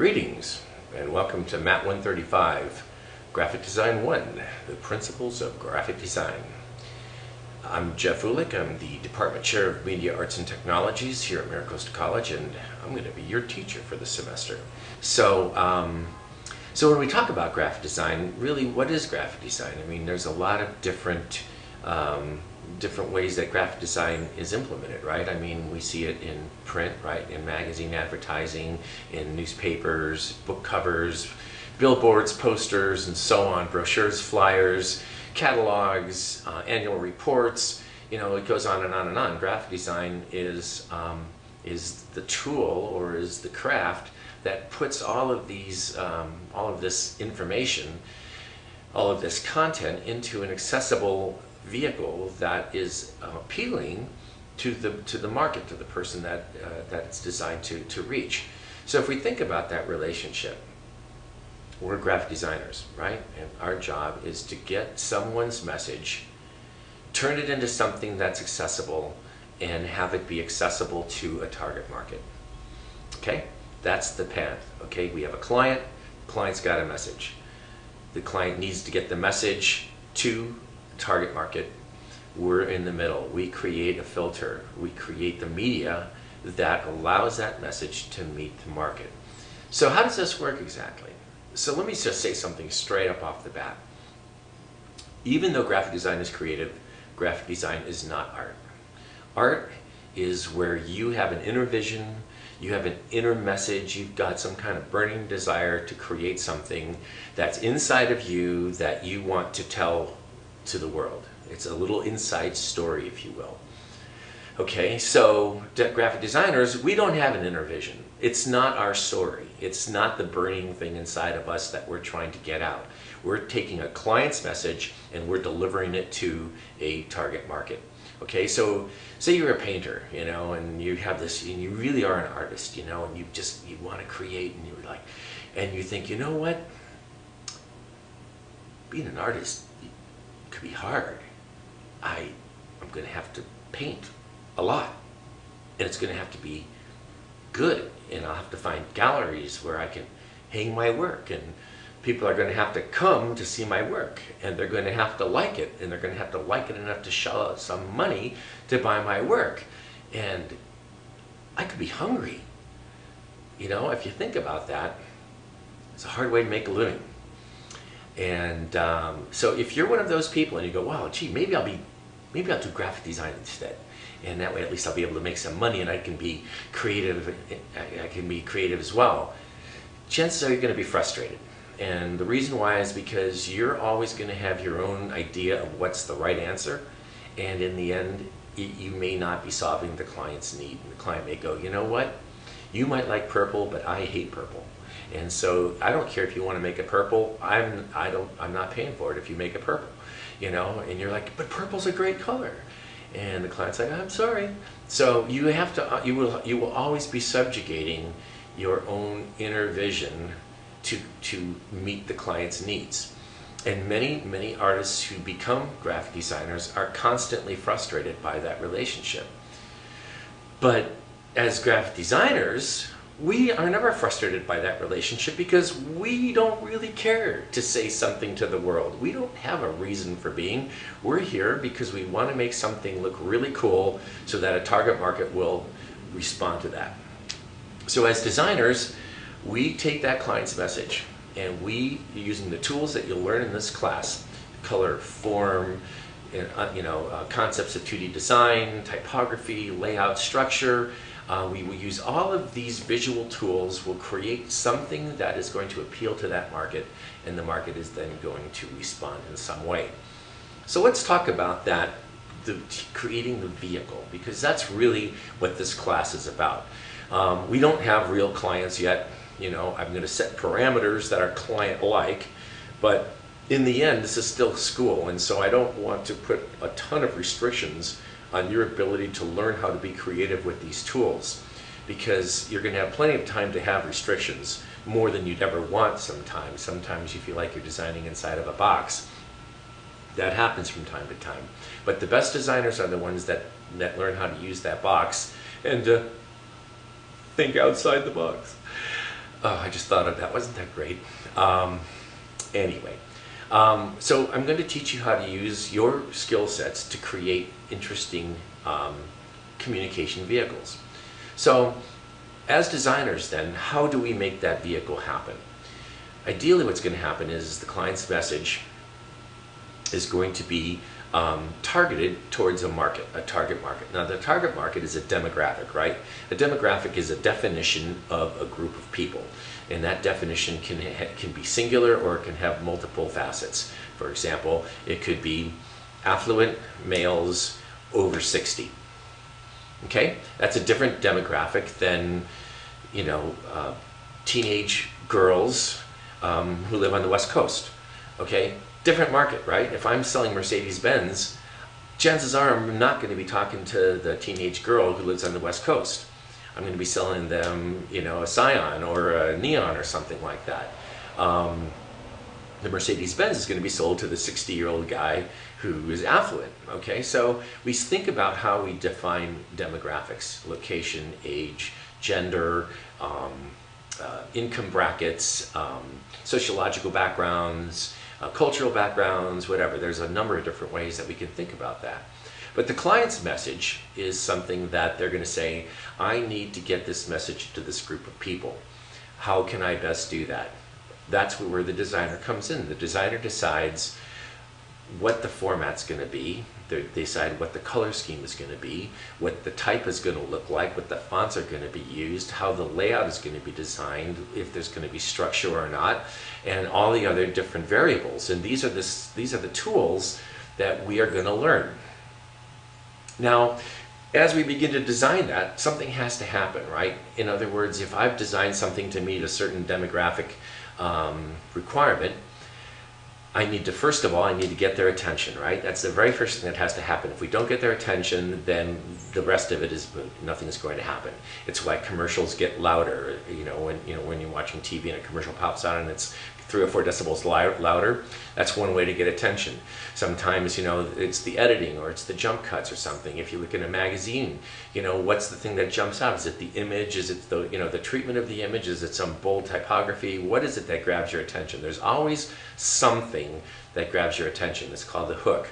Greetings and welcome to MAT 135, Graphic Design 1, the Principles of Graphic Design. I'm Jeff Ulick. I'm the Department Chair of Media Arts and Technologies here at MiraCosta College, and I'm going to be your teacher for this semester. So when we talk about graphic design, really what is graphic design? I mean, there's a lot of different ways that graphic design is implemented, right? I mean, we see it in print, right? In magazine advertising, in newspapers, book covers, billboards, posters, and so on, brochures, flyers, catalogs, annual reports, you know, it goes on and on and on. Graphic design is the tool, or is the craft that puts all of these, all of this information, all of this content into an accessible vehicle that is appealing to the market, to the person that it's designed to reach. So if we think about that relationship, we're graphic designers, right? And our job is to get someone's message, turn it into something that's accessible, and have it be accessible to a target market. Okay? That's the path. Okay? We have a client, the client's got a message. The client needs to get the message to target market. We're in the middle. We create a filter. We create the media that allows that message to meet the market. So how does this work exactly? So let me just say something straight up off the bat. Even though graphic design is creative, graphic design is not art. Art is where you have an inner vision, you have an inner message, you've got some kind of burning desire to create something that's inside of you that you want to tell to the world. It's a little inside story, if you will. Okay, so graphic designers, we don't have an inner vision. It's not our story. It's not the burning thing inside of us that we're trying to get out. We're taking a client's message and we're delivering it to a target market. Okay, so say you're a painter, you know, and you have this, and you really are an artist, you know, and you want to create, and you're like, and you think, you know what, being an artist could be hard. I'm going to have to paint a lot, and it's going to have to be good, and I'll have to find galleries where I can hang my work, and people are going to have to come to see my work, and they're going to have to like it, and they're going to have to like it enough to shell out some money to buy my work. And I could be hungry. You know, if you think about that, it's a hard way to make a living. And so if you're one of those people and you go, wow, gee, maybe I'll do graphic design instead, and that way at least I'll be able to make some money and I can be creative. I can be creative as well. Chances are you're going to be frustrated. And the reason why is because you're always going to have your own idea of what's the right answer, and in the end you may not be solving the client's need. And the client may go, you know what, you might like purple, but I hate purple, and so I don't care if you want to make it purple. I'm not paying for it if you make it purple, you know. And you're like, but purple's a great color, and the client's like, I'm sorry. So you have to, you will always be subjugating your own inner vision to meet the client's needs. And many artists who become graphic designers are constantly frustrated by that relationship. But as graphic designers, we are never frustrated by that relationship because we don't really care to say something to the world. We don't have a reason for being. We're here because we want to make something look really cool so that a target market will respond to that. So as designers, we take that client's message and we, using the tools that you'll learn in this class, color, form, concepts of 2D design, typography, layout, structure, we will use all of these visual tools. We'll create something that is going to appeal to that market, and the market is then going to respond in some way. So let's talk about that, creating the vehicle, because that's really what this class is about. We don't have real clients yet. You know, I'm going to set parameters that are client-like, but in the end, this is still school, and so I don't want to put a ton of restrictions on your ability to learn how to be creative with these tools, because you're going to have plenty of time to have restrictions, more than you'd ever want sometimes. Sometimes you feel like you're designing inside of a box. That happens from time to time. But the best designers are the ones that learn how to use that box and think outside the box. Oh, I just thought of that. Wasn't that great? Anyway, so I'm going to teach you how to use your skill sets to create interesting communication vehicles. So as designers then, how do we make that vehicle happen? Ideally what's going to happen is the client's message is going to be targeted towards a target market. Now the target market is a demographic, right? A demographic is a definition of a group of people, and that definition can be singular or it can have multiple facets. For example, it could be affluent males over 60. Okay, that's a different demographic than, you know, teenage girls who live on the West Coast. Okay, different market, right? If I'm selling Mercedes-Benz, chances are I'm not going to be talking to the teenage girl who lives on the West Coast. I'm going to be selling them, you know, a Scion or a Neon or something like that. The Mercedes-Benz is going to be sold to the 60-year-old guy who is affluent. Okay, so we think about how we define demographics: location, age, gender, income brackets, sociological backgrounds, cultural backgrounds, whatever. There's a number of different ways that we can think about that. But the client's message is something that they're going to say, I need to get this message to this group of people. How can I best do that? That's where the designer comes in. The designer decides what the format's going to be. They decide what the color scheme is going to be, what the type is going to look like, what the fonts are going to be used, how the layout is going to be designed, if there's going to be structure or not, and all the other different variables. And these are the tools that we are going to learn. Now, as we begin to design that, something has to happen, right? In other words, if I've designed something to meet a certain demographic requirement, I need to, first of all, I need to get their attention, right? That's the very first thing that has to happen. If we don't get their attention, then the rest of it is, nothing is going to happen. It's why commercials get louder. When you're watching TV and a commercial pops on and it's 3 or 4 decibels louder, that's one way to get attention. Sometimes, it's the editing or it's the jump cuts or something. If you look in a magazine, what's the thing that jumps out? Is it the image? Is it the treatment of the image? Is it some bold typography? What is it that grabs your attention? There's always something that grabs your attention. It's called the hook.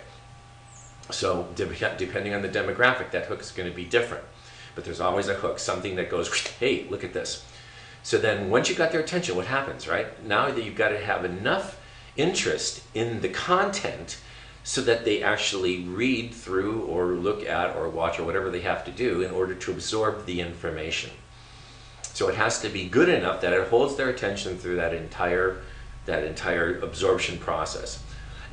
So depending on the demographic, that hook is going to be different. But there's always a hook, something that goes, hey, look at this. So then once you got their attention, what happens, right? Now that you've got to have enough interest in the content so that they actually read through or look at or watch or whatever they have to do in order to absorb the information. So it has to be good enough that it holds their attention through that entire absorption process.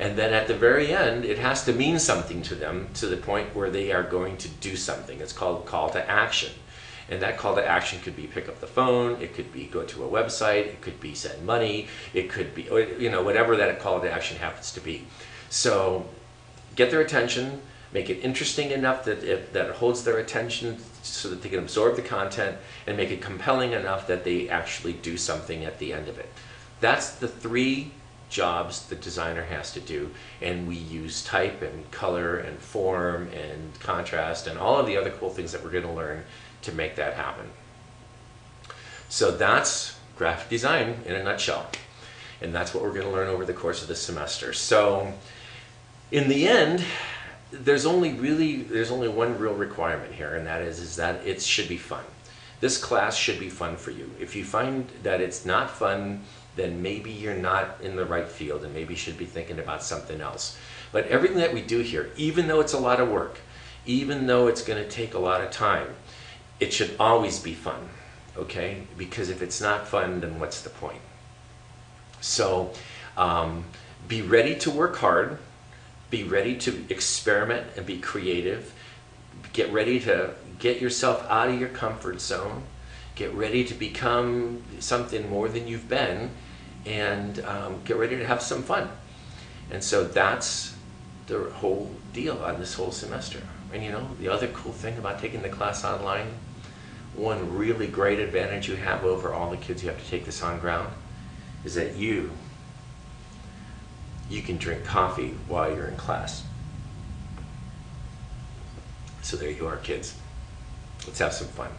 And then at the very end, it has to mean something to them to the point where they are going to do something. It's called call to action. And that call to action could be pick up the phone, it could be go to a website, it could be send money, it could be, whatever that call to action happens to be. So get their attention, make it interesting enough that it holds their attention so that they can absorb the content, and make it compelling enough that they actually do something at the end of it. That's the 3 jobs the designer has to do, and we use type and color and form and contrast and all of the other cool things that we're going to learn to make that happen. So that's graphic design in a nutshell, and that's what we're going to learn over the course of this semester. So in the end, there's only one real requirement here, and that is that it should be fun. This class should be fun for you. If you find that it's not fun, then maybe you're not in the right field and maybe you should be thinking about something else. But everything that we do here, even though it's a lot of work, even though it's going to take a lot of time, it should always be fun, okay? Because if it's not fun, then what's the point? So be ready to work hard, be ready to experiment and be creative, get ready to get yourself out of your comfort zone, get ready to become something more than you've been, and get ready to have some fun. And so that's the whole deal on this whole semester. And the other cool thing about taking the class online, one really great advantage you have over all the kids who have to take this on ground, is that you can drink coffee while you're in class. So there you are, kids. Let's have some fun.